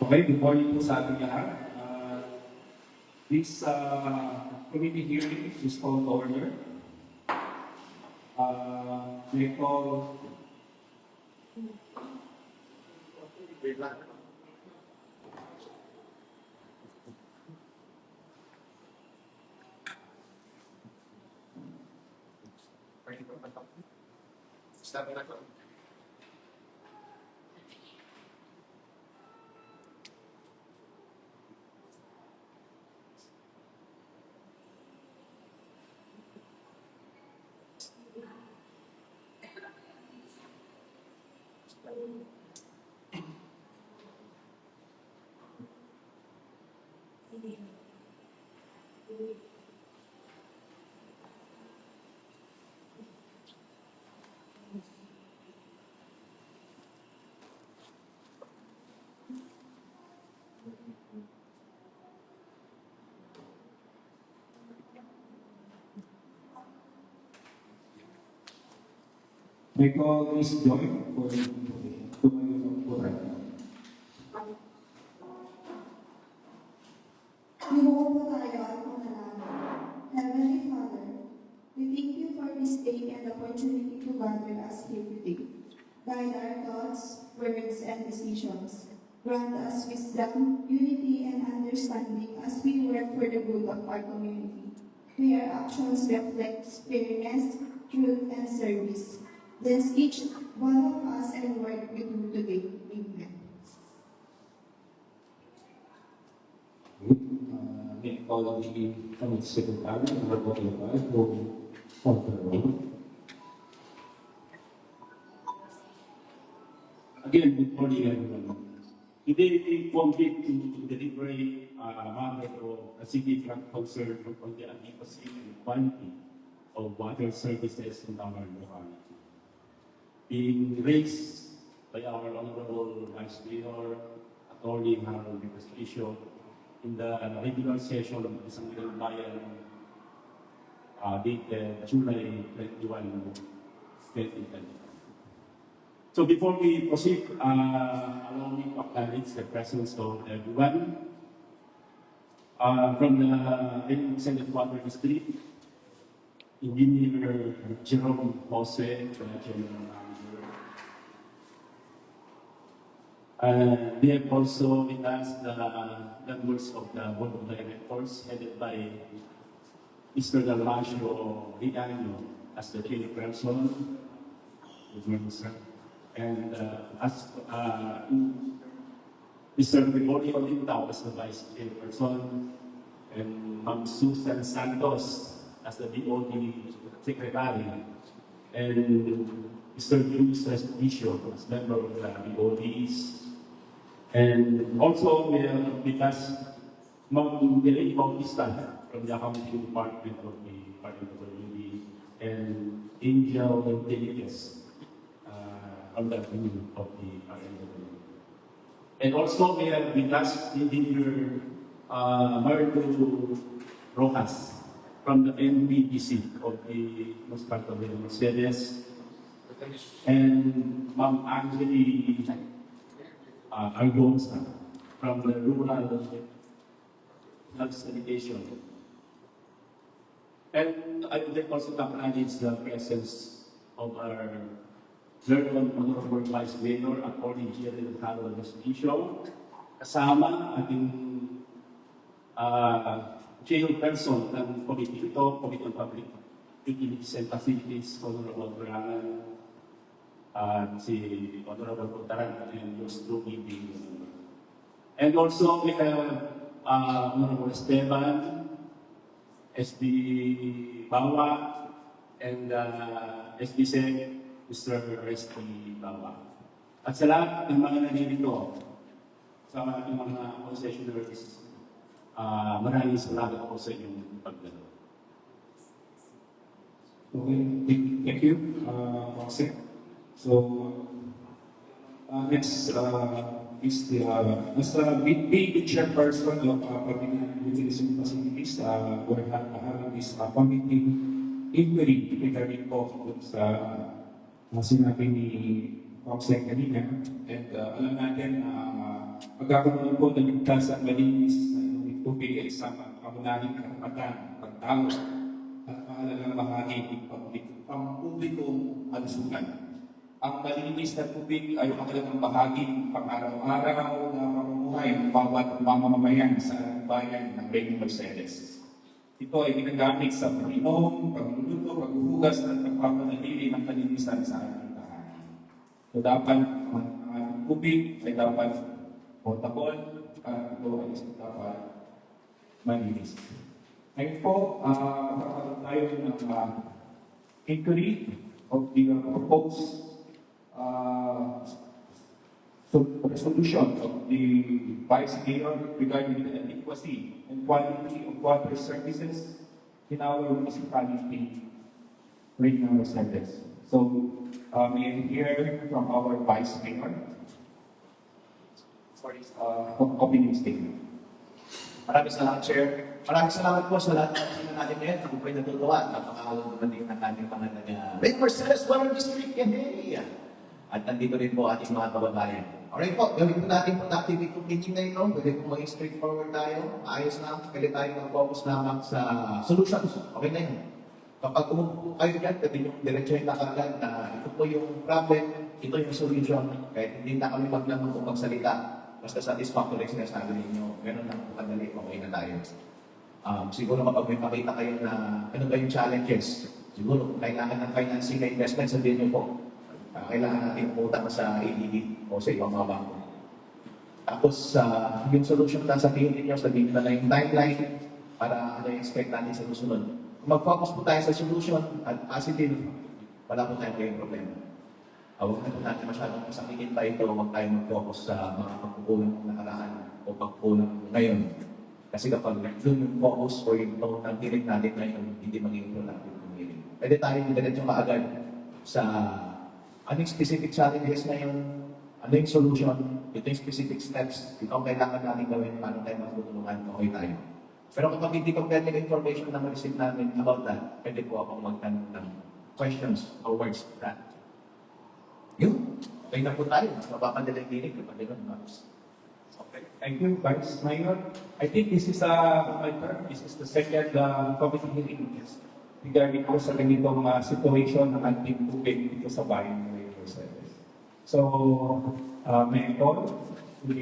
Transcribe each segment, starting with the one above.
Okay, good morning po sa ating lahat. This committee hearing is called to order. May call... May call is Joy for tumayo po right now. Lumuhod po tayo at manalangin. Heavenly Father, we thank you for this day and opportunity to gather us here today. Guide our thoughts, words, and decisions. Grant us wisdom, unity, and understanding as we work for the good of our community. May our actions reflect fairness, truth, and service. Bless each one of us and work we do today. Amen. May call the Committee Secretary, number 45, for the roll. Again, good morning everyone. Today we commit to deliver matter of a significant concern on the adequacy and quality of water services in our locality. Being raised by our Honorable Vice Mayor, Attorney Harold Castillo, in the regular session of the Sangguniang Bayan dated July 21, 2020. So before we proceed, allow me to acknowledge the presence of everyone from the Senate Water District, Engineer Jerome Jose, the General Manager. We have also with us the members of the Board of Directors, headed by Mr. Dalmacio Riano as the chairperson. Good morning, sir. And as Mr. Gregorio Lintao as the vice chairperson, and Ma'am Susan Santos as the BOD secretary, and Mr. Luis Respicio as member of the BODs. And also we have with us Ma'am Elaine Bautista from the accounting department of the Department of Community, and Angel Delices from the community of the RNW. And also we have with us Engineer Marco Rojas from the NBDC of the Municipality of the Mercedes, and Ma'am Angeli Argonza from the Rural Health Sanitation. And I would like also to acknowledge the presence of our very honorable Vice Mayor, Attorney General Harold Castillo, kasama ating chairperson ng committee ito, Committee on Public Utilities and Facilities, Honorable Brangan, si Honorable Puntaran, and yours truly being the member. And also we have Honorable Esteban, SB Bawa, and SBC, Mr. Resty Bawa. At sa lahat ng mga nanilito, sa ating mga concessionaires, maraming salamat po sa inyong pagdalo. Okay, thank you, Jose. So, next is the as the chairperson of Public Utilities and Facilities, we're having this committee inquiry regarding po sa sinabi ni Jose kanina, and alam natin magkakaroon po ng ligtas at malinis na inumin tubig ay isang kamunahing karapatan, pagtao, at mahalagang bahagi ng pampublikong kalusugan. Ang malinis na tubig ay mahalagang bahagi ng pang-araw-araw na pamumuhay ng bawat mamamayan sa bayan ng Reyna Mercedes. Ito ay ginagamit sa pag-inom, pagluluto, paghuhugas at pagpapanatili ng kalinisan sa ating tahanan. So dapat ang ating tubig ay dapat potable at ito ay dapat malinis. Ngayon po, magkakaroon tayo ng inquiry of the proposed resolution of the Vice Mayor regarding the adequacy and quality of water services in our municipality, Reyna Mercedes. So, may I hear from our Vice Mayor for his opening statement. Maraming salamat, Chair. Maraming salamat po sa lahat ng sino natin ngayon. Kung po'y natutuwa, napakahalaga naman din ng ating pangalan na Reyna Mercedes Water District. Yay! At nandito rin po ating mga kababayan. Alright po, gawin po natin po activity meeting na ito. Pwede po maging straightforward tayo. Maayos na. Pwede tayo mag-focus lamang sa solutions. Okay na yun. Kapag umupo kayo dyan, pwede nyo diretsuhin na kagad na ito po yung problem, ito yung solution. Kahit hindi na kami maglamang kung magsalita. Basta satisfactory sinasabi ninyo, meron lang po kadali, okay na tayo. Siguro kapag may makita kayo na ano ba yung challenges, siguro kailangan ng financing na investment, sabihin nyo po, kailangan natin umutang sa ADB o sa ibang mga bangko. Tapos, yung solution na sabihin ninyo, sabihin na yung timeline para ano yung expect natin sa susunod. Kung mag-focus po tayo sa solution at positive, wala po tayong kayong problema. Huwag na po natin masyadong masakitin tayo ito, huwag tayo mag-focus sa mga pagkukulang ng nakaraan o pagkukulang ngayon. Kasi kapag doon yung focus o yung tone ng hiling natin ngayon, hindi magiging productive ng hiling. Pwede tayo diretso kaagad sa ano yung specific challenges ngayon, ano yung solution, ito yung specific steps, ito ang kailangan natin gawin, paano tayo matutulungan, okay tayo. Pero kapag hindi complete yung information na ma-receive namin about that, pwede po akong magtanong ng questions or words for that. Yun. Okay na po tayo. Mas mapapadala yung clinic kapag gano'n, Maps. Okay. Thank you, Vice Mayor. I think this is my term. This is the second committee hearing regarding po sa ganitong situation ng ating tubig dito sa bayan ng Reyna Mercedes. So, may I call the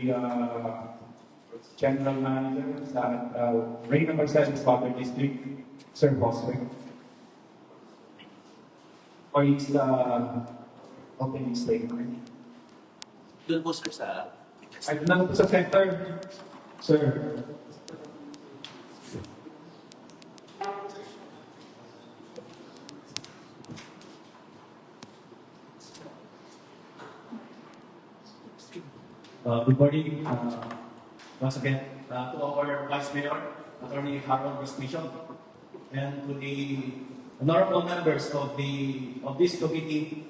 General Manager sa Reyna Mercedes Water District, Sir Boswick, for his opening statement. Doon po, sir, sa... Ay, doon po sa center, sir. Good morning, once again, to our Vice Mayor, Attorney Harold Rasmission, and to the honorable members of this committee,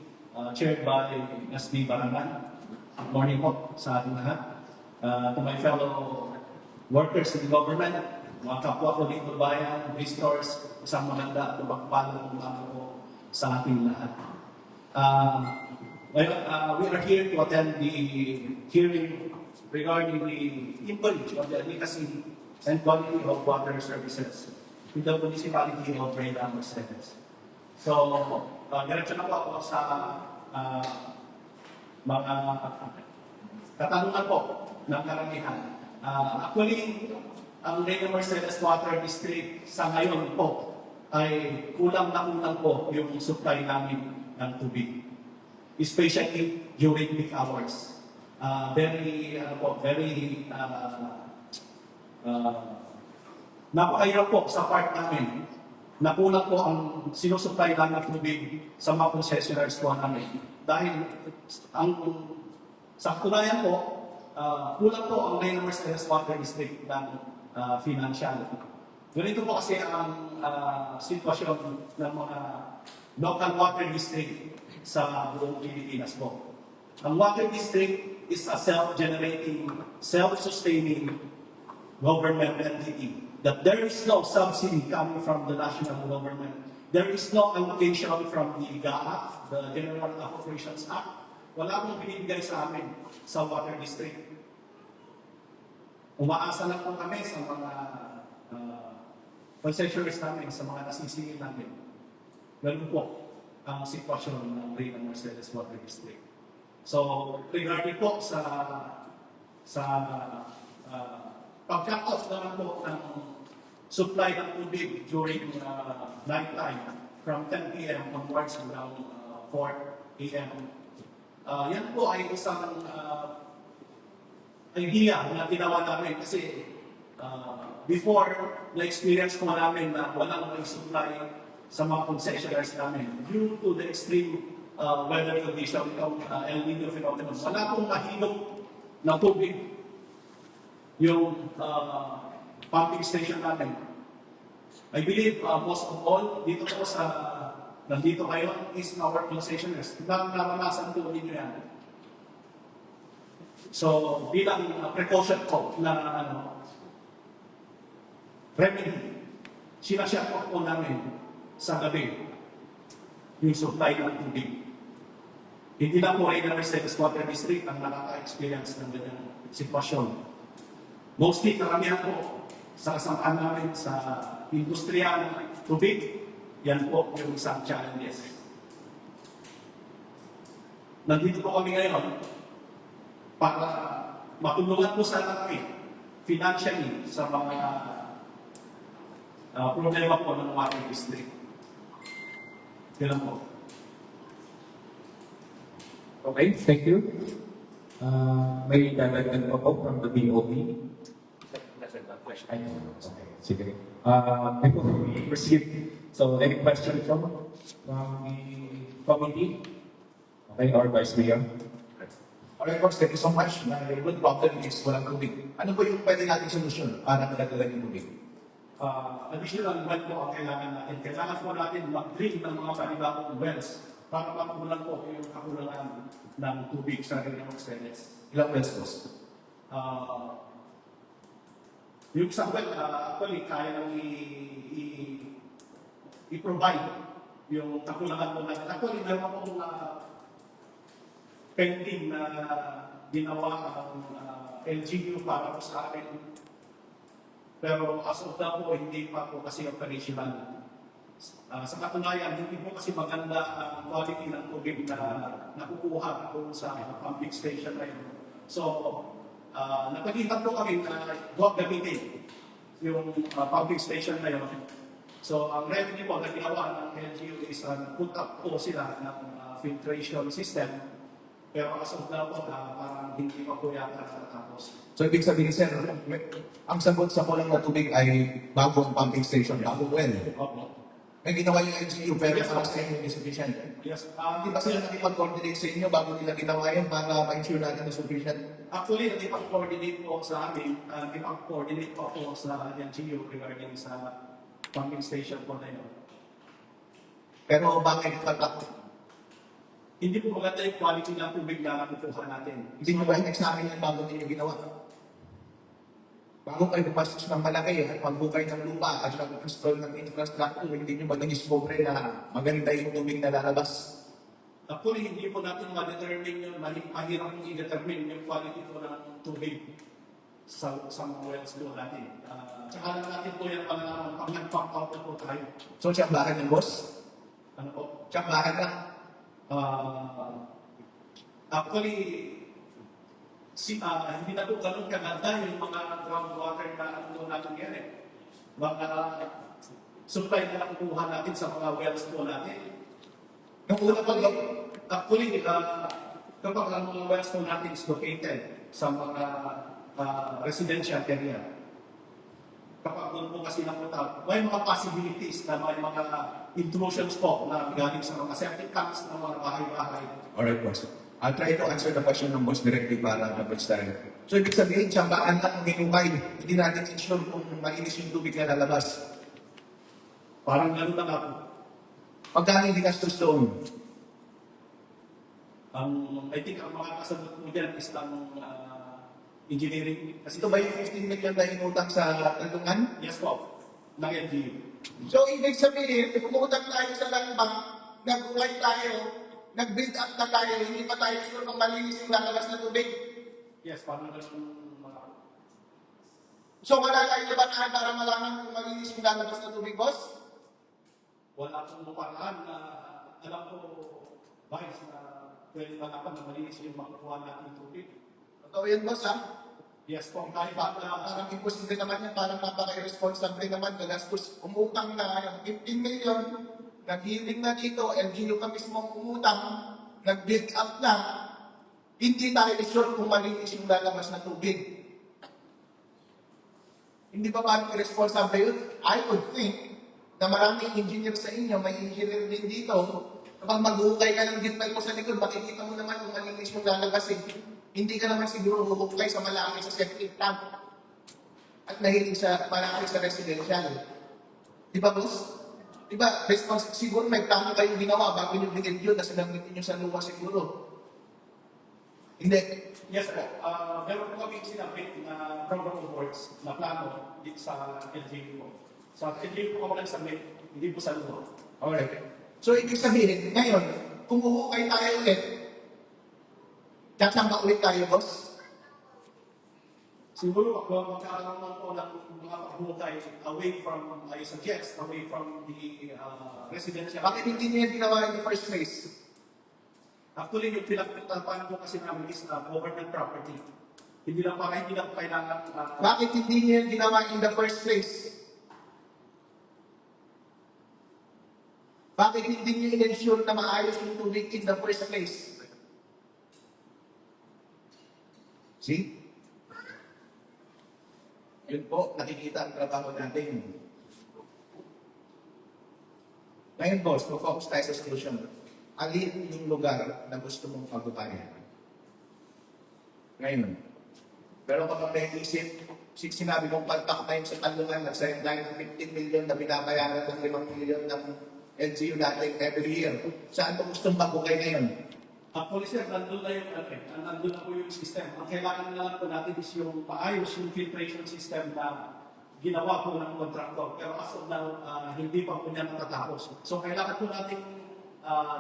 chaired by SB Barangan. Good morning po sa ating lahat. To my fellow workers in the government, mga kapwa ko dito bayan, visitors, isang maganda at mapagpalang umaga po sa ating lahat. We are here to attend the hearing regarding the import of the adequacy and quality of water services in the municipality of Reyna Mercedes. So, diretso na po ako sa mga katanungan po ng karamihan. Actually, ang Reyna Mercedes Water District sa ngayon po ay kulang na kulang po yung supply namin ng tubig. Especially during peak hours. Napakahirap po sa part namin. Nakulang po ang sinusupply namin ng tubig sa mga concessionaires po namin. Dahil sa katunayan po, kulang po ang Reyna Mercedes Water District ng financial. Ganito po kasi ang sitwasyon ng mga local water district sa buong Pilipinas po. Ang water district is a self-generating, self-sustaining government entity. That there is no subsidy coming from the national government. There is no allocation from the GAA, the General Appropriations Act. Wala pong binibigay sa amin sa water district. Umaasa lang po kami sa mga concessionaires namin, sa mga nasisingil namin. Ganun po ang sitwasyon ng Reyna Mercedes Water District. So, regarding po sa pag-cut off naman po ng supply ng tubig during night time from 10 p.m. onwards hanggang 4 a.m. Yan po ay isang idea na ginawa namin kasi before na-experience po namin na walang may supply sa mga concessionaires namin due to the extreme weather condition ng El Nino phenomenon. Wala pong mahilong na tubig yung pumping station namin. I believe most of all, dito po nandito ngayon is our concessionaires. Naranasan po ninyo yan. So, bilang precaution po na remedy, sinasya po namin sa gabi yung supply ng tubig. Hindi lang po Reyna Mercedes Water District ang nakaka-experience ng ganyang sitwasyon. Mostly, karamihan po sa kasamaan namin sa industriya ng tubig, yan po yung isang challenges. Nandito po kami ngayon para matulungan po sana kami financially sa mga problema po ng water district. Yan po. Okay, thank you. May dadagdag pa po from the BOP. Ay, okay, sige. Before we proceed, so any question from the committee? Okay, our Vice Mayor. Alright, folks, thank you so much. My good problem is walang tubig. Ano ba yung pwede nating solusyon para madagdagan yung tubig? Additional well po ang kailangan natin. Kailangan po natin mag-drill ng mga panibagong wells para makulang po yung kakulangan ng tubig sa Reyna Mercedes. Ilang wells, boss? Yung isang well, actually, kaya nang i-provide yung kakulangan po natin. Actually, meron pong pending na ginawa ang LGU para po sa akin. Pero as of now po, hindi pa po kasi operational. Sa katunayan, hindi po kasi maganda ang quality ng tubig na nakukuha po sa pumping station na yun. So, napaghitan po kami na huwag gamitin yung pumping station na yun. So, ang revenue po na ginawa ng LGU is put up po sila ng filtration system. Pero as of now po, parang hindi pa po yata nakatapos. So, ibig sabihin, sir, ang sagot sa kulang na tubig ay bagong pumping station, bagong well. Opo. May ginawa yung LGU, pero para sa inyo hindi sufficient. Yes. Hindi ba sila nakipag-coordinate sa inyo bago nila ginawa yan para ma-ensure natin na sufficient? Actually, nakipag-coordinate po sa amin, nakipag-coordinate po ako sa LGU regarding sa pumping station po na yun. Pero bakit nagkakot? Hindi po maganda yung quality ng tubig na nakukuha natin. Hindi nyo ba in-examine yan bago ninyo ginawa? Bago kayo pumasok ng malaki at pagbukay ng lupa at nag-install ng infrastructure, hindi nyo ba nag-discover na maganda yung tubig na lalabas? Actually, hindi po natin ma-determine yun, mahirap yung i-determine yung quality po ng tubig sa mga wells po natin. Tsaka lang natin po yan pag nag-pump out na po tayo. So, tiyambahan ng boss? Ano po? Tiyambahan na. Actually, hindi na po ganun kaganda yung mga groundwater na ano natin yan eh. Mga supply na nakukuha natin sa mga wells po natin. Nung una pa lang, Actually, kapag ang mga wells po natin is located sa mga residential area, kapag doon po kasi napunta, may mga possibilities na may mga intrusions po na galing sa mga septic tanks ng mga bahay-bahay. alright, boss. I'll try to answer the question ng boss directly para mabits tayo. So, ibig sabihin, tiyambahan lang ng hinukay. Hindi natin ensure kung malinis yung tubig na lalabas. Parang gano'n na nga po. Pagkano yung ginastos doon? I think ang mga kasagot mo dyan is ng engineering. Kasi Ito ba yung 15 million na inutang sa talungan? yes po, ng LGU. So, ibig sabihin, umutang tayo sa land bank, nag-uway tayo, nag-build up na tayo, hindi pa tayo sure kung malinis yung lalabas na tubig. Yes, parang gano'n mga... So wala tayong labanan para malaman kung malinis yung lalabas na tubig, boss? Wala pong paraan na alam ko, Vice, na pwede malaman na malinis yung makukuha natin tubig. Totoo yan, boss, ha? Yes po, kahit Parang imposible naman yan, parang napaka-irresponsible naman, gagastos, umutang na 15 million, nag-healing na dito, LGU ka mismo umutang, nag-build up na, hindi tayo sure kung malinis yung lalabas na tubig. Hindi ba parang irresponsible yun? I would think na maraming engineer sa inyo, may engineer din dito, kapag mag-uukay ka ng gitna mo sa likod, makikita mo naman kung malinis yung lalabas eh. Hindi ka naman siguro huhukay sa malaki sa septic tank at nahiling sa malaki sa residential. Di ba, boss? Di ba, siguro may plano kayong ginawa bago nyo bigyan yun na sinamitin nyo sa luwa siguro. Hindi. yes po, meron po kami sinabit na program of works na plano dito sa LGU po. Sa LGU po kami nagsabit, hindi po sa luwa. Alright. So, ibig sabihin, ngayon, kung uhukay tayo ulit, tatang ulit tayo, boss? Siguro ako magkakaroon lang po ng mga paghukay away from, I suggest, away from the residential. Bakit hindi nyo yan ginawa in the first place? Actually, yung pinagpapaan po kasi namin is government property. Hindi lang kailangan Bakit hindi nyo yan ginawa in the first place? Bakit hindi nyo in-ensure na maayos yung tubig in the first place? See? Yun po, nakikita ang trabaho natin. Ngayon, boss, focus tayo sa solution. Alin yung lugar na gusto mong pagbabayan? Ngayon. Pero kapag naisip, sinabi mong pagtak na yun sa talungan, nagsayang tayo ng 15 million na binabayaran ng 5 million ng LGU natin every year. Saan mo gustong magbukay ngayon? Actually, sir, nandun na yung, nandun na po yung system. Ang kailangan na lang po natin is yung paayos yung filtration system na ginawa po ng contractor. Pero as of now, hindi pa po niya natatapos. So, kailangan po natin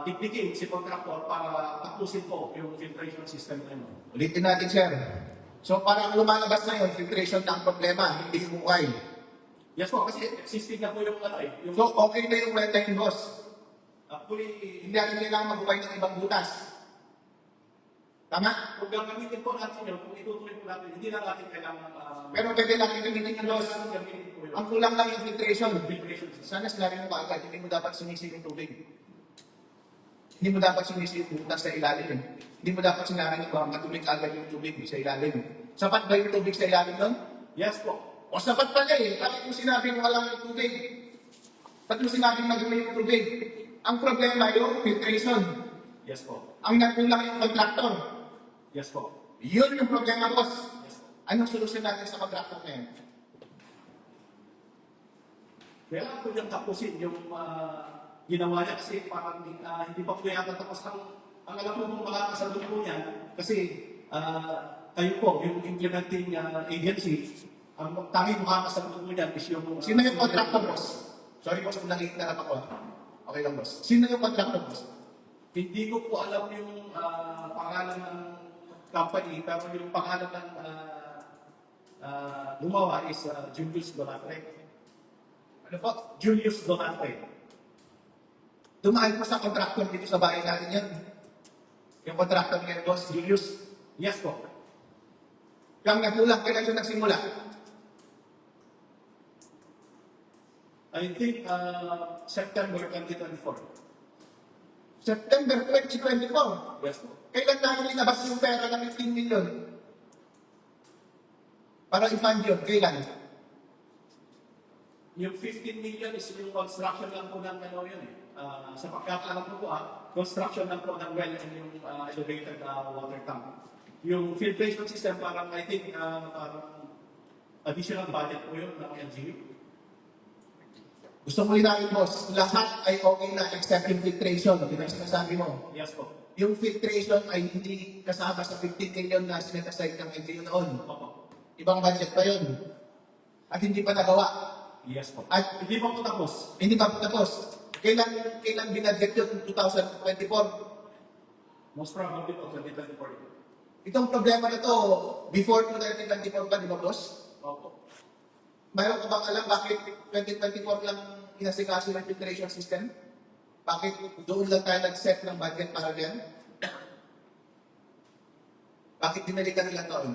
dipigin si contractor para tapusin po yung filtration system na yun. Ulitin natin, sir. So, parang lumalabas na yun, filtration na ang problema, hindi yung bukay. Yes po, kasi existing na po yung yung, So, okay na yung renta yun, boss. actually, Hindi natin kailangan magbukay ng ibang butas. Tama? kung gagamitin po natin yun, kung itutuloy po natin, hindi na natin kailangan Pero pwede natin gamitin yung boss. gamitin po yun. Ang kulang lang yung filtration. Filtration system. Sana sinabi mo ba agad, hindi mo dapat sumisi yung tubig. Hindi mo dapat sumisi yung butas sa ilalim. Hindi mo dapat sinabi mo matubig agad yung tubig sa ilalim. Sapat ba yung tubig sa ilalim nun? Yes po. O sapat pala eh. Bakit mo sinabing walang tubig? Bakit mo sinabing magumi yung tubig? Ang problema yung filtration. Yes po. Ang nagkulang yung contractor. Yes po. Yun yung problema, boss. Yes po. Anong solusyon natin sa contractor na yun? Kailangan po niyang tapusin yung ginawa niya kasi parang hindi pa po yata tapos ang alam mo kung makakasagot po niyan kasi kayo po, yung implementing agency, ang tanging makakasagot po niyan is yung... Sino yung contractor, boss? Sorry, boss, kung nangihinarap ako. Okay lang, boss. Sino yung contractor, boss? Hindi ko po alam yung pangalan ng company, pero yung pangalan ng gumawa is Julius Donatre. Ano po? Julius Donatre. Dumaan pa sa contractor dito sa bahay natin yan. Yung contractor ngayon, boss, Julius. Yes po. Yung nagulang, kailan siya nagsimula? I think September 2024. September 2024. Yes po. Kailan namin linabas yung pera ng 15 million? Para i-fund yun, kailan? Yung 15 million is yung construction lang po ng ano yun eh. Sa pagkakaalam ko po construction lang po ng well and yung elevated water tank. Yung filtration system parang I think parang additional budget po yun ng LGU. Gusto mo linawin, boss, lahat ay okay na except yung filtration. Hindi na sinasabi mo. Yes po. Yung filtration ay hindi kasama sa 15 million na sinasaside ng LGU noon. Opo. Ibang budget pa yun. At hindi pa nagawa. Yes po. At Hindi pa po tapos. hindi pa tapos. Kailan binadget yun? 2024. Most probably po 2024. Itong problema na to, before 2024 pa, di ba, boss? Opo. mayroon ka bang alam bakit 2024 lang inasikaso ng filtration system? Bakit doon lang tayo nag-set ng budget para diyan? Bakit dinalikan nila taon?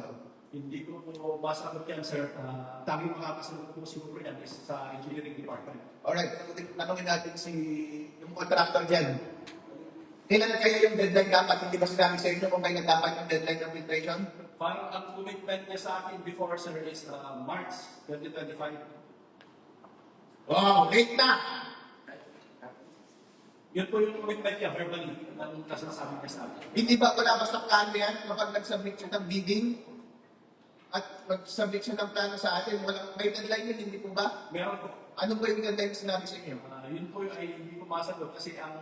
Hindi ko po masagot yan, sir. Tanging makakasagot po siguro yan is sa engineering department. Alright, tanongin natin si yung contractor dyan. Kailan kayo yung deadline dapat? Hindi ba sinabi sa inyo kung kailan dapat yung deadline ng filtration? Parang ang commitment niya sa akin before, sir, is March 2025. Wow, late na! Yun po yung commitment niya verbally ng kasasabi niya sa akin. Hindi ba wala basta plano yan kapag nag-submit siya ng bidding? At nag-submit siya ng plano sa atin, walang may deadline yun, hindi po ba? Meron po. Ano po yung deadline sinabi sa inyo? Yun po ay hindi ko masagot kasi ang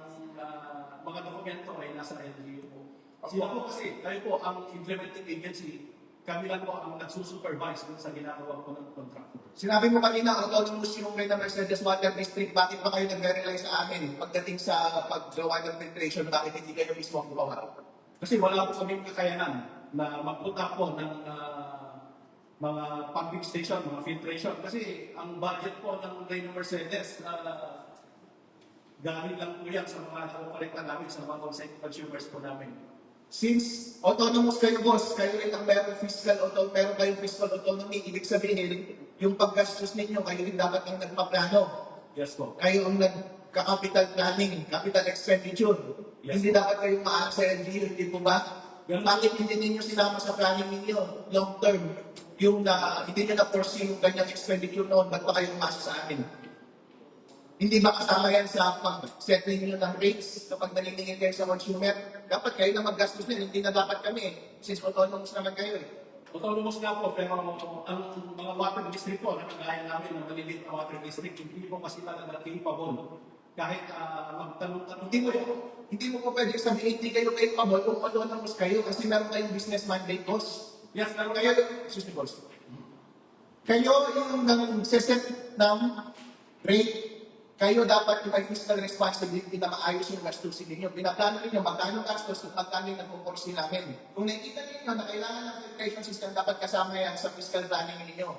mga dokumento ay nasa LGU po. Sila po kasi, kayo po ang implementing agency, kami lang po ang nagsusupervise dun sa ginagawa po ng contractor. Sinabi mo kanina, autonomous yung rin ng Mercedes Water District, bakit pa kayo nag-rely sa amin pagdating sa paggawa ng filtration, bakit hindi kayo mismo ang gumawa? Kasi wala po kaming kakayanan na magpunta po ng mga pumping station, mga filtration. Kasi ang budget po ng Reyno Mercedes, galing lang po yan sa mga nakukolekta namin sa mga consumers po namin. Since autonomous kayo, boss, kayo rin ang meron kayong fiscal autonomy, ibig sabihin, yung paggastos ninyo, kayo rin dapat ang nagpaplano. Yes po. Kayo ang nagka-capital planning, capital expenditure. Yes, Hindi dapat kayong maano sa LGU, hindi po ba? Ganun. Bakit hindi ninyo sinama sa planning ninyo, long term, yung hindi nyo na-foresee yung ganyang expenditure noon, ba't pa kayo umasa sa amin? Hindi ba kasama yan sa pag-set ninyo ng rates kapag naniningin kayo sa consumer? Dapat kayo na maggastos din, hindi na dapat kami since autonomous naman kayo eh. Autonomous nga po, pero ang mga water district po, na kagaya namin ng maliliit na water district, hindi po kasi talaga capable. Kahit magtanong-tanong Hindi mo po pwede sabihin, hindi kayo capable kung autonomous kayo kasi meron kayong business mandate, boss. Yes, pero Kayo, excuse me, boss. Kayo yung nag-set ng rate, kayo dapat yung may fiscal responsibility na maayos yung gastusin ninyo. Pinaplano ninyo magkano gastos at magkano yung nag-force namin. Kung nakikita ninyo na kailangan ng filtration system, dapat kasama yan sa fiscal planning ninyo.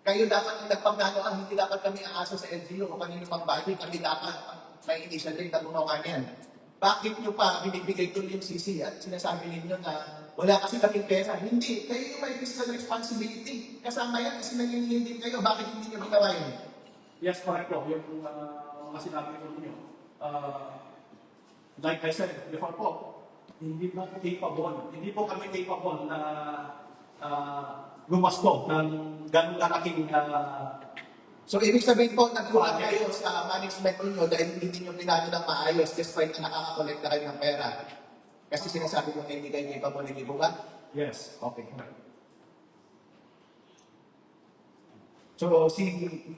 Kayo dapat yung nagpaplano ang hindi dapat kami aasa sa LGU o kanino pang budget. Kami dapat may initial rate na gumawa yan. Bakit nyo pa binibigay tuloy yung CC at sinasabi ninyo na wala kasi kaming pera? Hindi. Kayo yung may fiscal responsibility. Kasama yan kasi nangingihin din kayo. Bakit hindi nyo ginawa yun? yes, correct po, yung mga sinabi ko ninyo. Like I said before po, hindi po kami capable na gumasto ng ganun kalaking So, ibig sabihin po, nagkuhan kayo sa management ninyo dahil hindi nyo pinano ng maayos despite na nakakakolekta kayo ng pera. Kasi sinasabi mo na hindi kayo capable, hindi po ba? yes. Okay. So,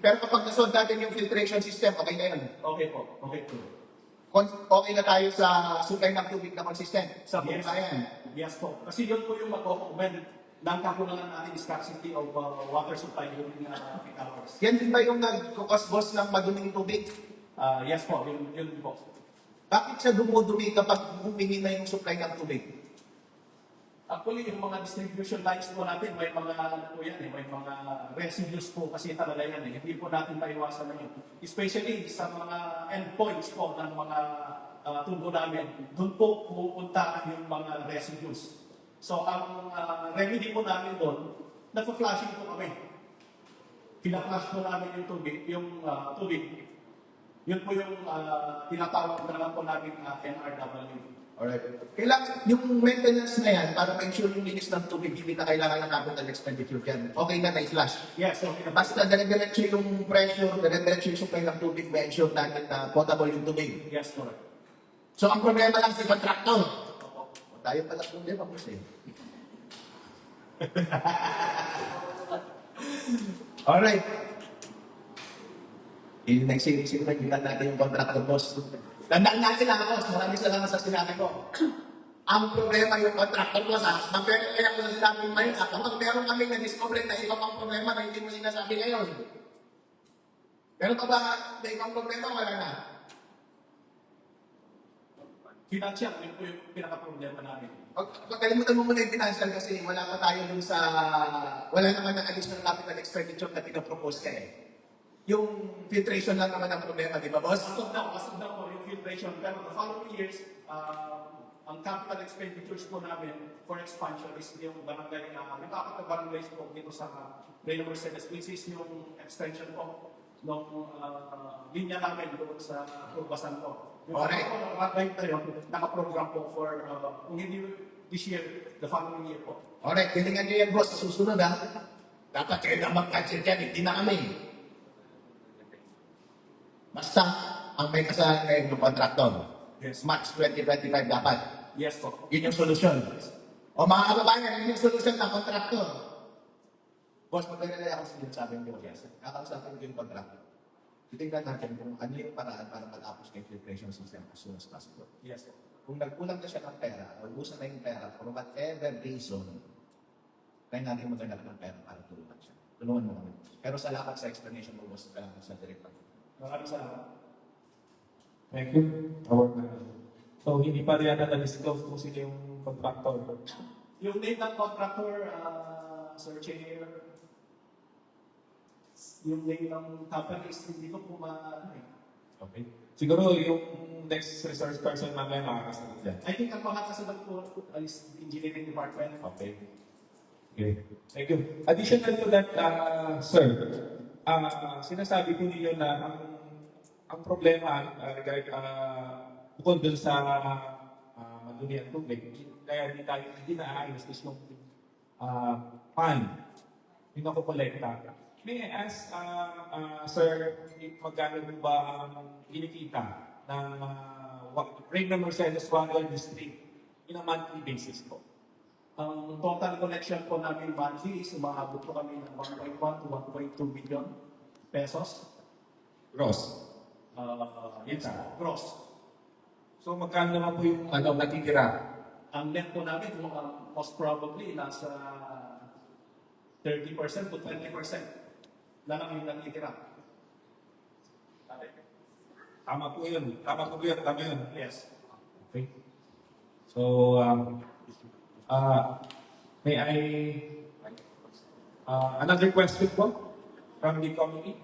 pero kapag nasolve natin yung filtration system, okay na yun. Okay po, okay po. Okay na tayo sa supply ng tubig na consistent. Sa buong Yes. bayan. Yes po. Kasi yun po yung mag-comment ng kakulangan natin scarcity of water supply during peak hours. Yan din ba yung nag-cause boss ng maduming tubig? Yes po, yun po. Bakit siya dumudumi kapag humingi na yung supply ng tubig? Actually, yung mga distribution lines po natin, may mga ano po yan, may mga residues po kasi talaga yan. Hindi po natin maiwasan na yun. Especially sa mga endpoints po ng mga tubo namin, doon po pupunta yung mga residues. So, ang remedy po namin doon, nagpa-flushing po kami. Pina-flush po namin yung tubig, tubig. Yun po yung tinatawag na lang po namin NRW. Alright. Kailangan, yung maintenance na yan, para make sure yung linis ng tubig, hindi na kailangan ng capital expenditure yan. Okay na na-flash. Yes, okay. Basta dire-diretso yung pressure, dire-diretso yung supply ng tubig, ma-ensure natin na potable yung tubig. Yes, correct. So, ang problema lang si contractor. Tayo pala problema po siya. Alright. Yung next series, yung nagbitan natin yung contractor boss. Tandaan natin lang, boss. Maraming salamat sa sinabi ko. Ang problema yung contractor boss, ha? Kaya ko sinabi mo ngayon, ha? Kapag meron kaming na-discover na iba pang problema na hindi mo sinasabi ngayon. Pero pa ba may ibang problema, wala na? Financial, yun po yung pinaka-problema namin. Pagkalimutan mo muna yung financial kasi wala pa tayo dun sa, wala naman na additional capital expenditure na pinapropose ka eh. Yung filtration lang naman ang problema, di ba, boss? As of now po, yung filtration. Pero the following years, ang capital expenditures po namin for expansion is yung barangay, yung apat na barangays po dito sa Reyna Mercedes, which is yung extension po ng linya namin doon sa Urbasan po. Yung Correct. barangay tayo, nakaprogram po for, kung hindi this year, the following year po. Alright, tilingan nyo yan, boss, sa susunod ha. Dapat kayo na mag-cancel dyan, hindi na kami. Basta, ang may kasalanan ngayon ng kontraktor. Yes. March 2025 dapat. Yes po. Yun yung solusyon. O mga kababayan, yun yung solusyon ng kontraktor. Boss, magkakilala ako sa inyo, sabi ko, yes. Kakausapin ko yung kontraktor. Titignan natin kung ano yung paraan para matapos ng filtration system as soon as possible. Yes po. Kung nagkulang na siya ng pera, o ubusan na yung pera, for whatever reason, kaya natin maghanap ng pera para tulungan siya. Tulungan mo kami. Pero salamat sa explanation mo, boss, sa director. Maraming salamat. Thank you. Award na. So, hindi pa rin yata na-disclose kung sino yung contractor. Yung name ng contractor, Sir Chair, yung name ng company is hindi ko po Okay. Siguro yung next resource person mamaya makakasagot dyan. I think ang makakasagot po is the engineering department. Okay. Okay. Thank you. Additional to that, sir, sinasabi ko ninyo na ang problema bukod dun sa madumi ang tubig, kaya hindi naayos is yung fund, yung nakukolekta. May I ask, sir, magkano ba ang kinikita ng Reyna Mercedes Wagon District in a monthly basis po? Ang total collection po namin monthly is umaabot po kami ng 1.1 to 1.2 million pesos. Gross. Yes, gross. So magkano naman po yung natitira? Ang net po namin, most probably, nasa 30% to 20% na lang yung natitira. Tama po yun. Tama yun. Yes. Okay. So, may I... another question po from the committee?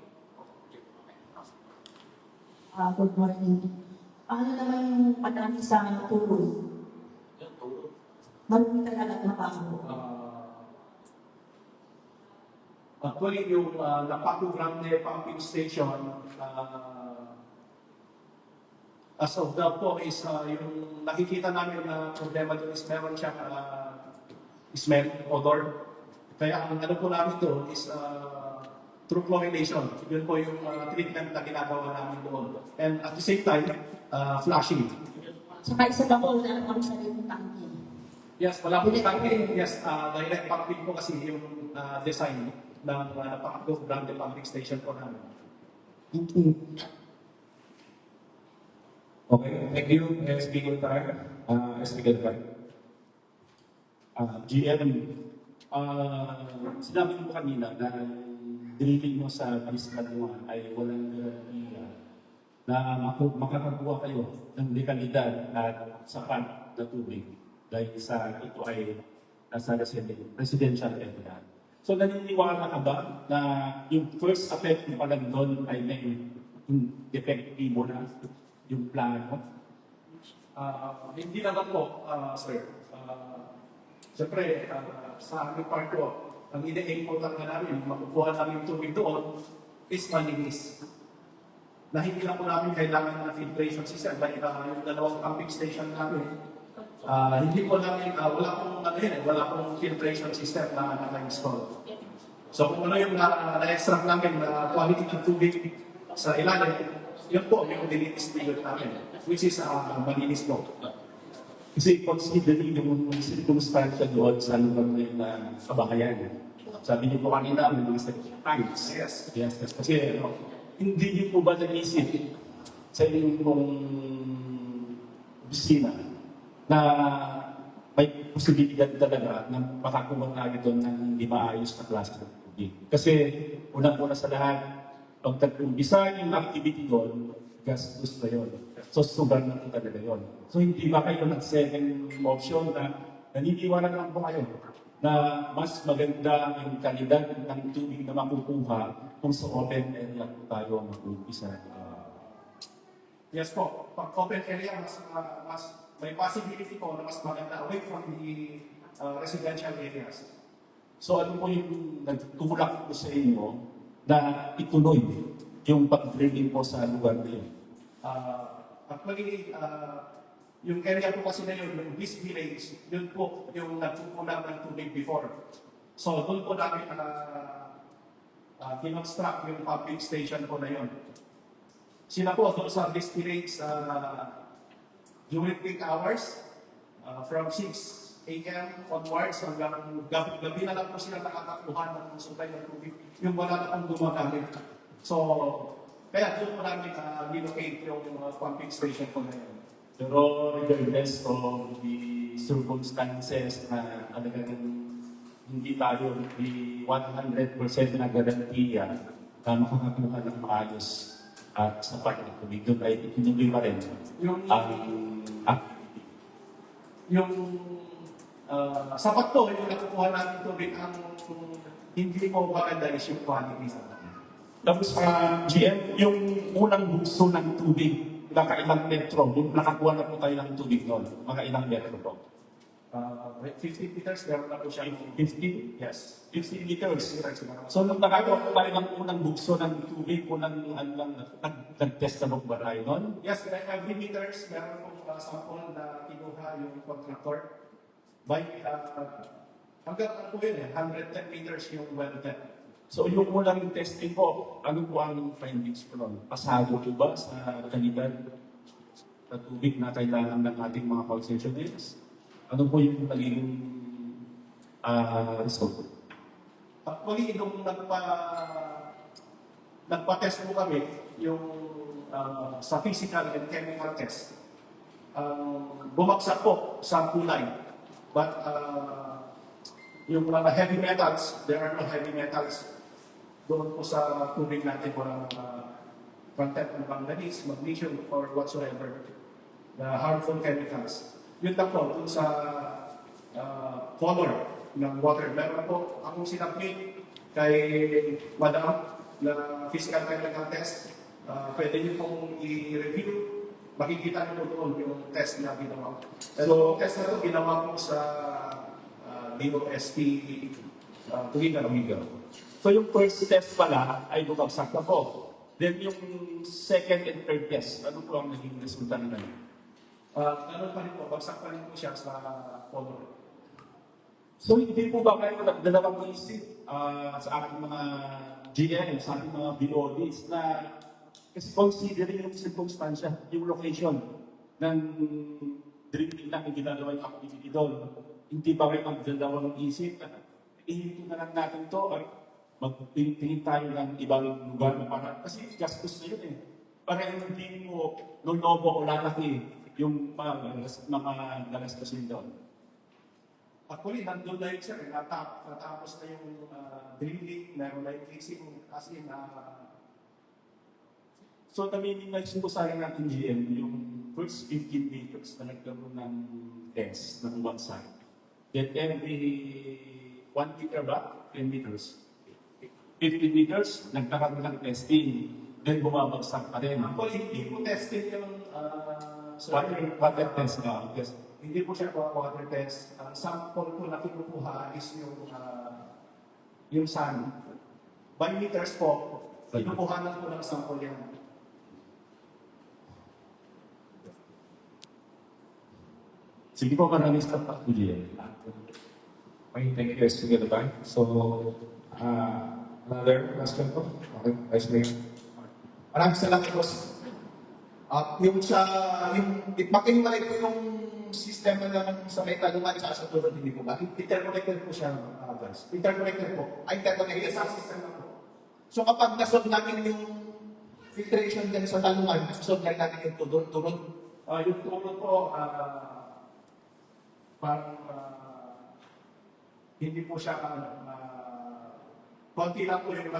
Good morning. Ano naman yung pagkakit sa tuloy? Marami talaga nabago. Actually, yung Napacu Grande pumping station, as of now po is yung nakikita namin na problema doon is meron siyang smell, odor. Kaya ang ano po namin doon is through chlorination. Yun po yung treatment na ginagawa namin doon. And at the same time, flushing. Saka isa pa po, wala kami sarili ng tangke. Yes, wala po pumping. Yes, direct pumping po kasi yung design ng Napacu Grande pumping station po namin. Thank you. Okay. Thank you. Speaker tayo. Speaker tayo. GM, sinabi mo kanina na delivery mo sa fiscal mo ay walang garantiya na makakakuha kayo ng legalidad at sapat na tubig dahil sa ito ay nasa residential area. So naniniwala ka ba na yung first effect mo pa lang doon ay may epektibo na yung plano? Hindi naman po, sir. Siyempre, sa aming part ko, ang ine-aim po lang na namin, makukuha namin tubig doon, is malinis. Na hindi lang po namin kailangan ng filtration system, dahil yung dalawang pumping station namin, hindi po namin, wala pong filtration system na naka-install. So kung ano yung na-extract namin na quality ng tubig sa ilalim, yun po yung dilinis period namin, which is malinis po. Kasi considering yung circumstantial doon sa lugar na yun na kabahayan. Sabi niyo po kanina, may mga tanks. Yes. Yes, yes. Kasi hindi niyo po ba nag-isip sa inyong opisina na may posibilidad talaga na makakuha na ito ng hindi maayos na klase ng tubig? Kasi unang-una sa lahat, pag nag-umpisa yung activity doon, gastos na yun. So, sobrang na po talaga yun. So, hindi ba kayo nag-second option na naniniwala lang po kayo na mas maganda ang kalidad ng tubig na makukuha kung sa open area po tayo mag-umpisa. Yes po, pag open area, mas may possibility po na mas maganda away from the residential areas. So ano po yung nagtulak po sa inyo na ituloy yung pag-drilling po sa lugar na yun? Actually, yung area po kasi na yun, yung Bliss Village, yun po yung nagkukulang ng tubig before. So doon po namin kinonstruct yung pumping station po na yun. Sila po doon sa Bliss Village during peak hours, from 6 a.m. onwards hanggang gabi na lang po sila nakakakuha ng supply ng tubig. Yung wala na pong gumagamit. So, kaya doon po namin relocate yung pumping station po na yun. Pero regardless of the circumstances na talagang hindi tayo di 100% na garantiya na makakakuha ng maayos at sapat na tubig, doon ay itinuloy pa rin Yung, ang activity. yung sapat po yung nakukuha natin tubig, ang hindi po maganda is yung quality sa Tapos GM, yung unang bugso ng tubig, nakailang metro, yung nakakuha na po tayo ng tubig noon, mga ilang metro po. 50 meters, meron na po siya. 50? Yes. 50 liters. So nung nakakuha po tayo ng unang bugso ng tubig, unang nag-test na ba tayo noon? Yes, every meters, meron pong sample na kinuha yung contractor. By, hanggang ano po yun 110 meters yung well depth. So yung unang testing po, ano po ang findings po noon? Pasado po ba sa kalidad na tubig na kailangan ng ating mga concessionaires? Ano po yung naging result? Actually, nung nagpa-test po kami, yung sa physical and chemical test, bumagsak po sa kulay. But yung mga heavy metals, there are no heavy metals doon po sa tubig natin, walang content ng manganese, magnesium, or whatsoever, na harmful chemicals. Yun lang po, dun sa color ng water. Meron po akong sinabmit kay Madam na physical chemical test. Pwede niyo pong i-review. Makikita niyo po doon yung test na ginawa. So, test na ito ginawa po sa DOST Tuwigan. So yung first test pala ay bumagsak na po. Then yung second and third test, ano po ang naging resulta nila? Ganun pa rin po, bagsak pa rin po siya sa color. So hindi po ba kayo nagdalawang isip sa ating mga GM, sa ating mga BODs na kasi considering yung circumstansya, yung location ng drilling na ginagawa yung activity doon, hindi ba kayo magdalawang isip at ihinto na lang natin to or magtingin tayo ng ibang lugar na para, kasi gastos na yun eh. Para hindi mo nulobo o lalaki yung mga galastasin doon. Actually, nandun na yun sir, natapos na yung drilling, meron na yung fixing, as in, So namiminize po sa natin GM yung first 15 meters na nagkaroon ng test ng one side. Then every 1 meter ba? 10 meters. 15 meters, nagkakaroon ng testing. Then bumabagsak pa rin. actually, hindi po testing yung Water test na. Yes. Hindi po siya water test. Ang sample po na kinukuha is yung sand. By meters po, kinukuha lang po ng sample yan. Sige po, maraming stop pa po GM. Okay, thank you guys to get the time. So, another question po? Okay, Vice Mayor. Maraming salamat, boss. Yung makihiwalay po yung sistema naman sa may talungan sa tulad, hindi po ba? Interconnected po siya, guys. Interconnected po. Ay, interconnected. Sa system na po. So kapag nasolve namin yung filtration din sa talungan, nasolve na natin yung turod. Yung tulad po, parang hindi po siya konti lang po yung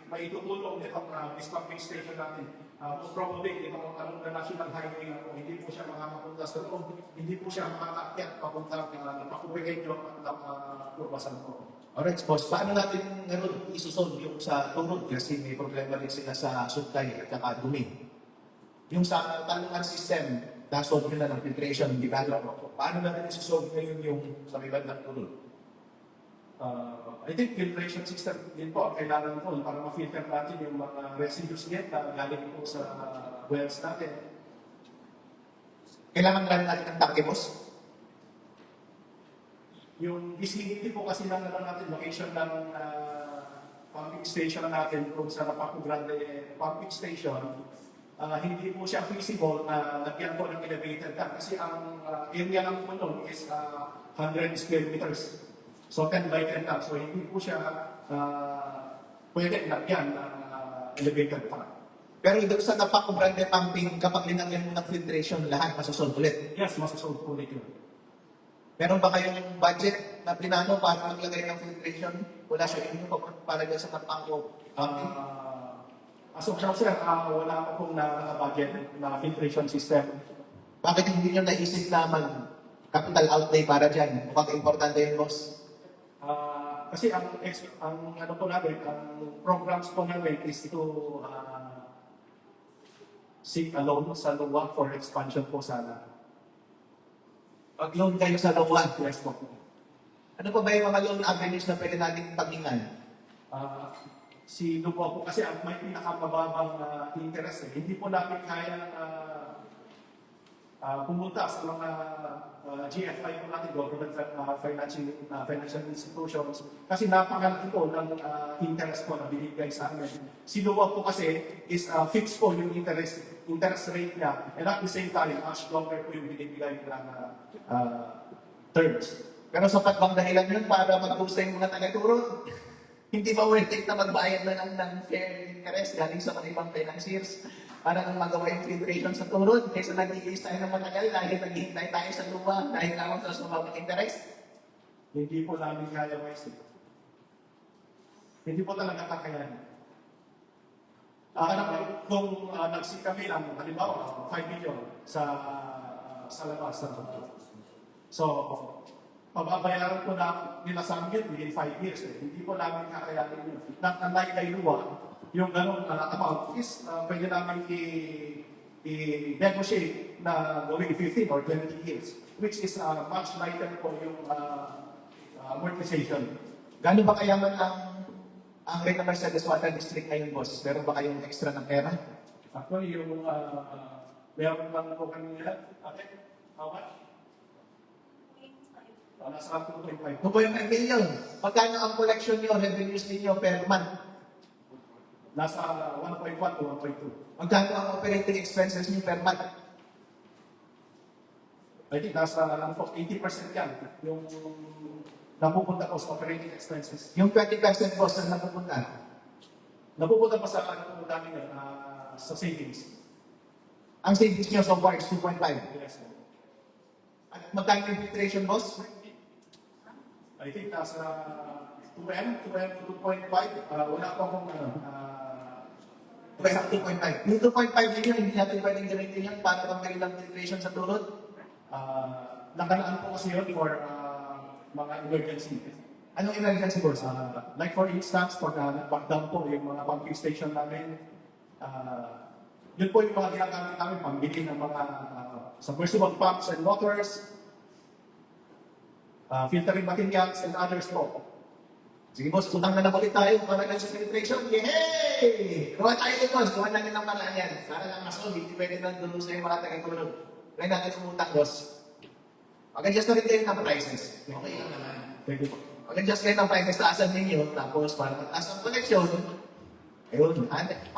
may tutulong itong this pumping station natin. Most probably, itong along the national highway na po, hindi po siya makakapunta sa loob, hindi po siya makakaakyat papunta Pakubegenyo at Purbasan po. Alright, boss. Paano natin ngayon isusolve yung sa turod? Kasi may problema din sila sa supply at saka dumi. Yung sa talungan system, nasolve nyo na ng filtration, di ba? Paano natin isusolve ngayon yung sa may bandang turod? I think filtration system din po ang kailangan po para ma-filter natin yung mga residues net na galing po sa wells natin. Kailangan lang natin ng tangke, boss? Yung vicinity po kasi ng natin, location ng pumping station natin kung sa Napaco Grande pumping station, hindi po siya feasible na lagyan po ng elevated tank kasi ang area lang po nun is 100 square meters. So 10 by 10 tank. So hindi po siya pwede lagyan ng elevated tank. Pero doon sa Napaco Grande pumping, kapag linagyan mo ng filtration, lahat masasolve ulit. Yes, masasolve po ulit yun. Meron ba kayong budget na plinano para maglagay ng filtration mula sa inyo para dyan sa Napaco pumping? As of now, sir, wala pa pong na-budget na filtration system. Bakit hindi nyo naisip na mag-capital outlay para dyan? Mukhang importante yun, boss. Kasi ang ano po namin, ang programs po namin is to seek a loan sa luwa for expansion po sana. Pag-loan kayo sa luwan. Yes po. Ano pa ba yung mga loan avenues na pwede natin paghingan? Si luwa po kasi ang may pinakamababang interest. Hindi po namin kaya pumunta sa mga GFI po natin, government financial institutions, kasi napakalaki po ng interest po na binigay sa amin. Si luwa po kasi is fixed po yung interest rate niya, and at the same time, much longer po yung binibigay ng terms. Pero sapat bang dahilan yun para mag-usay yung mga taga-turo? Hindi ba worth it na magbayad na lang ng fair interest galing sa mga ibang financiers para nang magawa yung filtration sa turod kaysa nag-iis tayo ng matagal dahil naghihintay tayo sa lupa dahil lang sa sumabang interest? Hindi po namin kaya Wes. Hindi po talaga kakayanin. Kung nagsik kami lang, halimbawa, 5 million sa labas sa turod. So, pababayaran po na nila sa amin within 5 years. Hindi po namin kakayanin yun. Unlike kay Luwa, yung ganong amount is pwede namin i-negotiate na going 15 or 20 years, which is much lighter po yung amortization. Gano'n ba kayaman ang Reyna Mercedes Water District ngayon, boss? Meron ba kayong extra na pera? Actually, yung meron lang po kami how much? Nasa 2.5. 2.5 million. Magkano ang collection nyo, revenues ninyo per month? Nasa 1.1 to 1.2. Magkano ang operating expenses nyo per month? I think nasa 80% yan. Yung napupunta po sa operating expenses. Yung 20% boss na napupunta. Napupunta pa sa ano namin yun, sa savings. Ang savings nyo so far is 2.5. Yes. At magkano yung filtration, boss? I think nasa 2M to 2.5. Wala pa akong Sa 2.5. Yung 2.5 ninyo, hindi natin pwedeng gamitin yan para pambili ng filtration sa turod. nakalaan po kasi yun for mga emergency. Anong emergency, boss? Like for instance, pag nagpag-dump po yung mga pumping station namin, yun po yung mga ginagamit namin pambili ng mga submersible pumps and motors, filtering materials and others po. Sige, boss, utang na lang ulit tayo para lang sa filtration. Yehey! Gawa tayo din, boss. Gawa natin ng paraan yan. Para lang mas hindi pwede nang dulo sa yung mga taga-tulog. Kaya natin umutang, boss. Mag-adjust na rin kayo ng prices. Okay lang naman. Thank you po. Mag-adjust kayo ng prices taasan ninyo, tapos para mataas ang collection, ayun,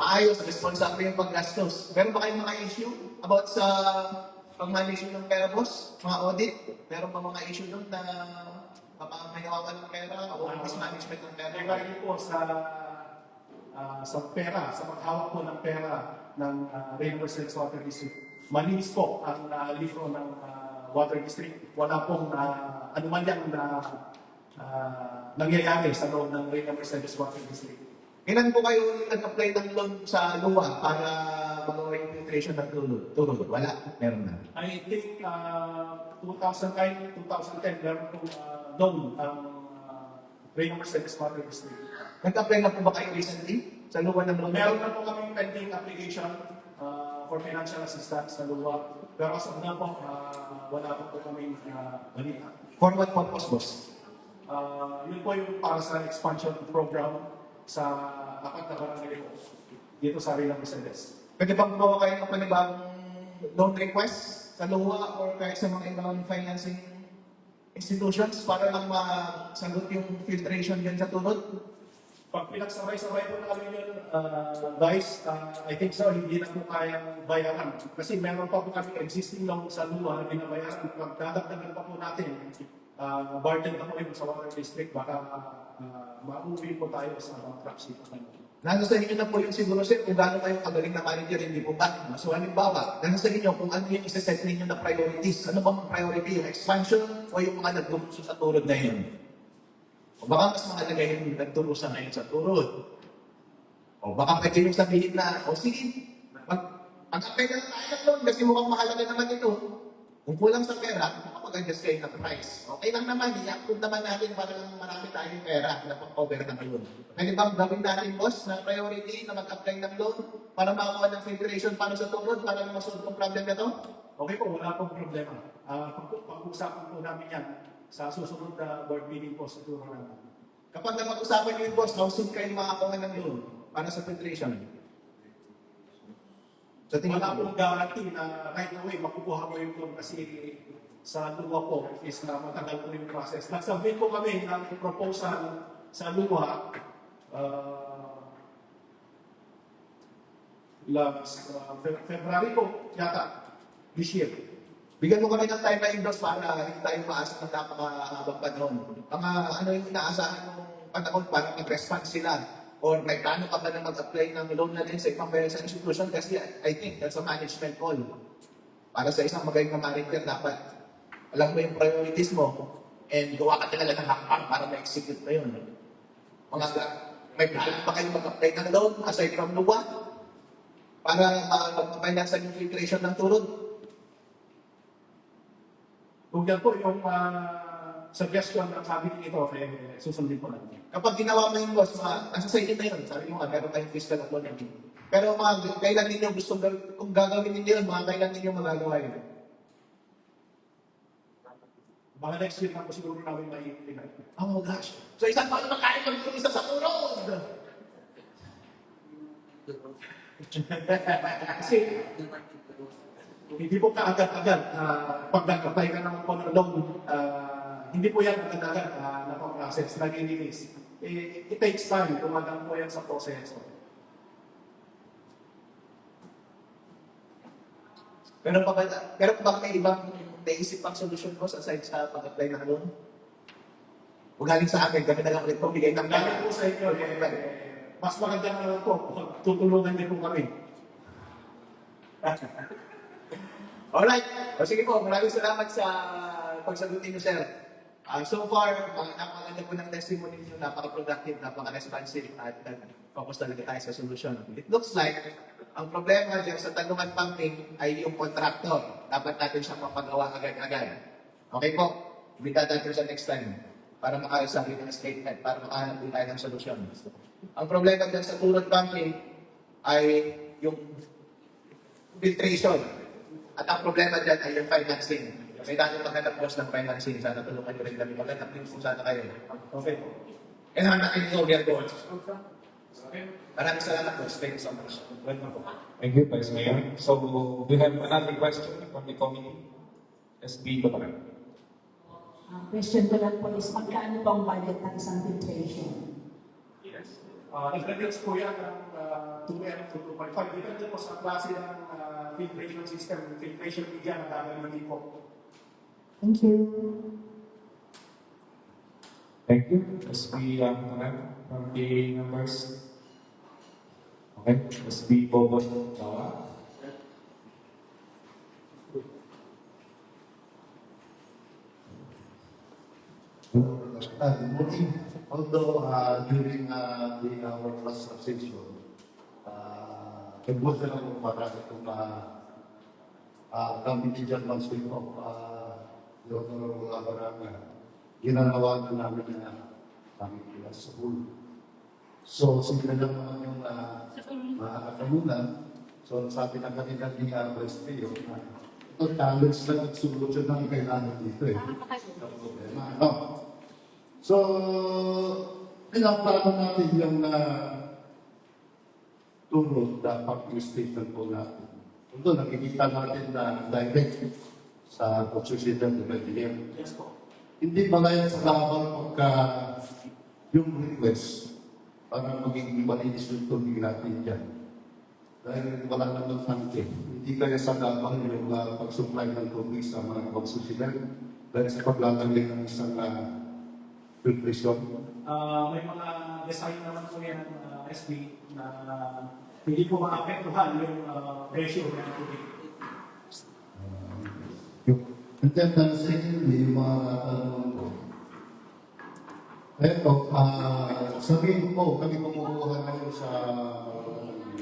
maayos, responsable yung paggastos. Meron ba kayong mga issue about sa pag-manage ng pera, boss? Mga audit? Meron ba mga issue doon na may nawawalan ng pera o mismanagement ng pera? Regarding po sa pera, sa paghawak po ng pera ng Rainbow Sales Water District, malinis po ang libro ng Water District. Wala pong anuman yan na nangyayari sa loob ng Reyna Mercedes Water District. Kailan po kayo nag-apply ng loan sa luwa para magawa yung filtration ng turod? Wala, meron na. I think 2009, 2010, meron pong loan ang Reyna Mercedes Water District. Nag-apply na po ba kayo recently sa luwa ng loan? Meron na po kami pending application for financial assistance sa luwa. Pero as of now po, wala po kami balita. For what purpose, boss? Yun po yung para sa expansion program sa apat na barangay po dito sa Reyna Mercedes. Pwede bang gumawa kayo ng panibagong loan request sa luwa or kahit sa mga ibang financing institutions para lang masagot yung filtration dyan sa turod? Pag pinagsabay-sabay po namin yun, guys, I think so, hindi na po kayang bayaran. Kasi meron pa po kami existing loan sa luwa na binabayaran. Pag dadagdagan pa po natin, burden na po yun sa water district, baka mauwi po tayo sa bankruptcy. Nasa sa inyo na po yung siguro, sir, kung gaano kayong kagaling na manager, hindi po ba? So, halimbawa, nasa sa inyo kung ano yung isa-set ninyo na priorities. Ano bang priority? Yung expansion o yung mga nagtulso sa turod na yun? O baka mas mahalaga yung nagtulso na yun sa turod. O baka pwede yung sabihin na, o sige, mag-apply na tayo ng loan kasi mukhang mahalaga naman ito. Kung kulang sa pera, makapag-adjust kayo ng price. Okay lang naman, i-approve naman natin para lang marami tayong pera na pang-cover ng loan. Pwede bang gawin natin, boss, na priority na mag-apply ng loan para makakuha ng filtration para sa turod, para masolve ang problem na to? Okay po, wala pong problema. Pag-usapan po namin yan sa susunod na board meeting po siguro namin. Kapag napag-usapan niyo yung boss, how soon kayo makakuha ng loan para sa filtration? Sa tingin Wala mo? pong guarantee na right away makukuha mo yung loan kasi sa luwa po is na matagal po yung process. Nagsubmit po kami ng proposal sa luwa February po yata this year. Bigyan mo kami ng timeline, boss, para hindi tayo maasa ng napakahabang panahon. Ano yung inaasahan mong panahon para mag-respond sila? Or may plano ka ba na mag-apply ng loan na din sa ibang financial institution? Kasi I think that's a management call. Para sa isang magaling na manager, dapat alam mo yung priorities mo and gawa ka talaga ng hakbang para ma-execute na yun. May plano pa kayo mag-apply ng loan aside from luwa para mag-finance yung filtration ng turod? Kung yan po yung suggestion ng cabinet ito, susundin po natin. Kapag ginawa mo yung boss, nasa sa inyo na yun. Sabi mo nga, meron kayong fiscal autonomy. Pero kailan ninyo gusto kung gagawin ninyo yun, kailan ninyo magagawa yun? Mga next week na po siguro namin maiintindihan. Oh gosh. So isang taon na kayo mag-isa sa turod! Kasi hindi po kaagad-agad pag nag-apply ka naman po ng loan, hindi po yan agad-agad na process, nag-release. It takes time, tumagal po yan sa proseso. Pero pa may ibang naisip pang solusyon ko aside sa pag-apply ng loan? Huwag galing sa akin, kami na lang ulit po, bigay ng Dahil po sa inyo, mas maganda na lang po, tutulungan din po kami. Alright. O sige po, maraming salamat sa pagsagutin niyo, sir. So far, napakaganda po ng testimony niyo, napaka-productive, napaka-responsive, at focus talaga tayo sa solution. It looks like, ang problema dyan sa tanungan pumping ay yung contractor. Dapat natin siyang mapagawa agad-agad. Okay po? Ibita natin sa next time para makasabi ng statement, para makahanap din tayo ng solusyon. Ang problema dyan sa turod pumping ay yung filtration. At ang problema dyan ay yung financing. May dati maghanap boss ng financing. Sana tulungan nyo rin kami. Maghanap din kung sana kayo. Okay po. Kailangan natin yung real goals. Maraming salamat boss. Thank you so much. Welcome po. Thank you, Vice Mayor. So, we have another question from the committee. SB Batarang. Question ko lang po is, magkano bang budget ng isang filtration? Yes. Nag-reduce po yan ng 2M to 2.5. Depende po sa klase ng filtration system, filtration media na gagawin po. Thank you. Thank you. SB Batarang from the numbers. Okay, SB Bobon Dawa. Thank you. Good morning. Although during our last session, nagbusa na po para itong committee German Speak of the Honorable Abaranga, ginanawagan namin na kami sa school. So, sila lang naman yung makakatamunan. So, sabi na kanila ni Vice Mayor, ito talents lang at solution ng kailangan dito eh. Ang problema, no? So, pinaplano natin yung turo dapat yung statement po natin. Ito, nakikita natin na direct sa Constitution of Engineer. Yes po. Hindi malaya sa labang pagka yung request para maging malinis yung tubig natin dyan. Dahil wala naman tangke. Hindi kaya sa labang yung pag-supply ng tubig sa mga Constitution dahil sa paglalagay ng isang filtration. May mga design naman po yan, SB, na hindi po maapektuhan yung ratio ng tubig. And then, secondly, yung mga tanong ko. Eto, sabihin ko, kami kumukuha ngayon sa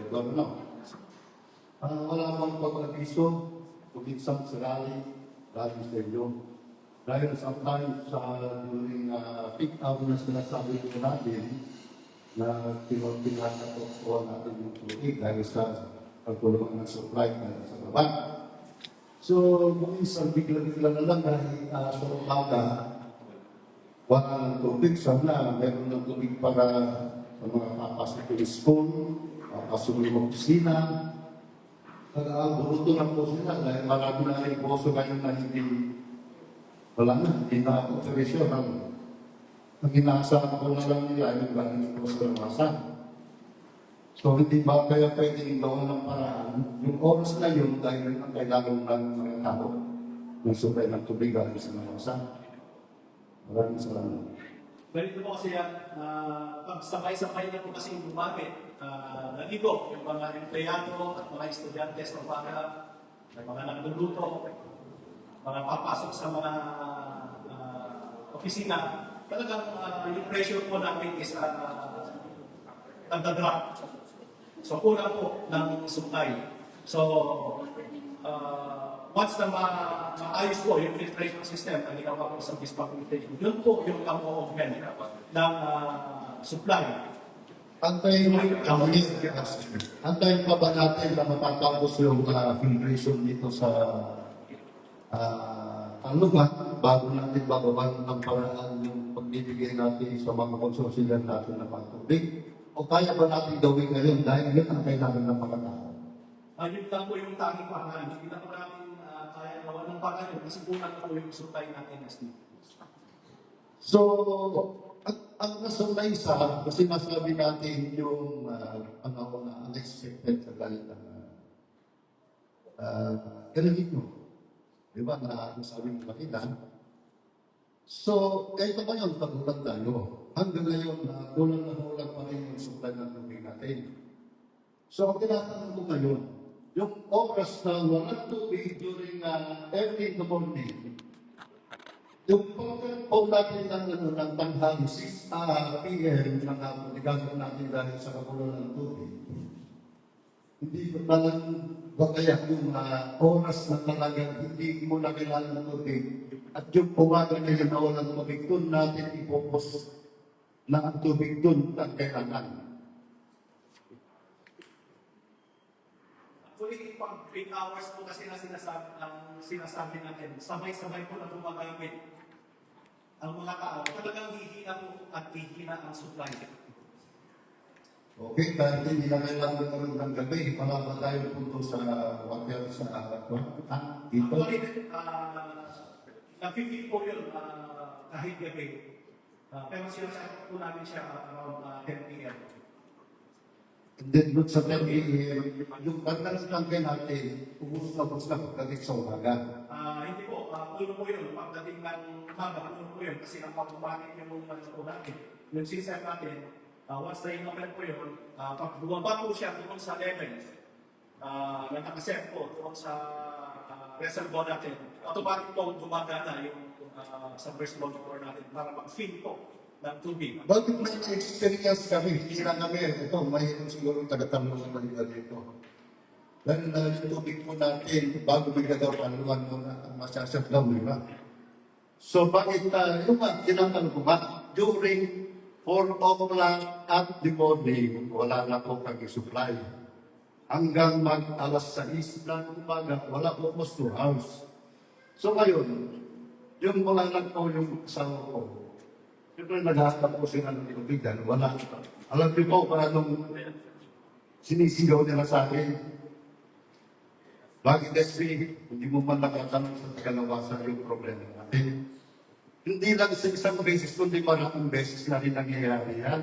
governor. Wala bang pag-abiso, kuminsang sa rally sa inyo. Dahil sometimes during peak hour na sinasabi ko natin na pinatatok ko natin yung tubig dahil sa pagkulungan ng supply sa baba. So, minsan bigla-bigla na lang dahil sa umaga, wala ng tubig. Sana meron ng tubig para sa mga papasok ng school, papasok ng opisina. Buruto na po sila dahil marami na rin poso ngayon na wala na, hindi na operasyon. Ang inaasahan ko na lang nila yung galing po sa lawasan. So, hindi ba kaya pwedeng gawa ng paraan? Yung oras na yun, dahil ang kailangan ng mga tao ng supply ng tubig galing sa lawasan. Maraming salamat. Ganito po kasi yan, pag sabay-sabay na po kasi yung gumamit, naligo yung mga empleyado at mga estudyante sa umaga, may mga nagluluto, mga papasok sa mga opisina, talagang yung pressure po namin is nagdadrop. So, kulang po ng supply. So, once na maayos po yung filtration system na ginawa po sa Bismarck filtration, yun po yung augment ng supply. Antayin pa ba natin na matatapos yung filtration dito sa lugar bago natin bababan ng paraan yung pagbibigay natin sa mga konsorsyulan natin ng tubig? O kaya ba natin gawin ngayon dahil yun ang kailangan ng mga tao? Yun lang po yung tanging pangalan. Hindi na po namin kaya gawa ng pangalan kasi kulang na po yung supply natin as dito. So, ang nasunay sa, kasi nasabi natin yung unexpected kagaya ng El Nino. Di ba, na nasabi ng kanina. So, kahit pa yun, tagulan tayo. Hanggang ngayon, kulang pa rin yung supply ng tubig natin. So, ang tinatanong ko ngayon, yung oras na walang tubig during early in the morning, yung program po natin ng tanghali, 6 p.m. ng hapon, gagawin natin dahil sa kakulangan ng tubig. Hindi ko talang ba kaya yung oras na talagang hindi mo na kailangan ng tubig at yung umaga na yun na walang tubig, doon natin ipopos na ang tubig doon ang kailangan. Actually, pag 8 hours po kasi na sinasabi natin, sabay-sabay po na gumagamit ang mga tao, talagang hihina po at hihina ang supply. Okay, dahil hindi na kailangan naman ng gabi, palaba tayo punto sa water sa dito. Actually, nag-15 po yun kahit gabi. Pero sinasabi po namin siya around 10 p.m. And then doon sa 10 a.m., yung pagkakas lang kayo natin, ubus na pagdating sa umaga. Hindi po, puno po yun. Pagdating ng umaga, puno po yun. Kasi ang pagbumanin yung mga po natin. Yung system natin, once na in-open po yun, pag bumaba po siya doon sa level, nagkakaset po doon sa reservoir natin, automatic po gumagana yung submersible motor natin para mag-fill po ng tubig. Bakit may experience kami? Hindi lang kami. Ito, mayroon siguro taga-tanungan na nila dito. Dahil yung tubig po natin, bago bigla daw panuan muna ang masasaklaw, di ba? So bakit yung tinatanong ko ba, during 4 o'clock at the morning, wala na po pag-supply. Hanggang alas 6 ng umaga, wala po po storehouse. So ngayon, yung wala lang po yung asawa ko, siyempre naghahanap po sila ng tubig dahil wala. Alam niyo po para nung sinisigaw nila sa akin, bakit kasi hindi mo man nakatanong sa tagalawasan yung problema natin? Hindi lang sa isang beses, kundi maraming beses na rin nangyayari yan.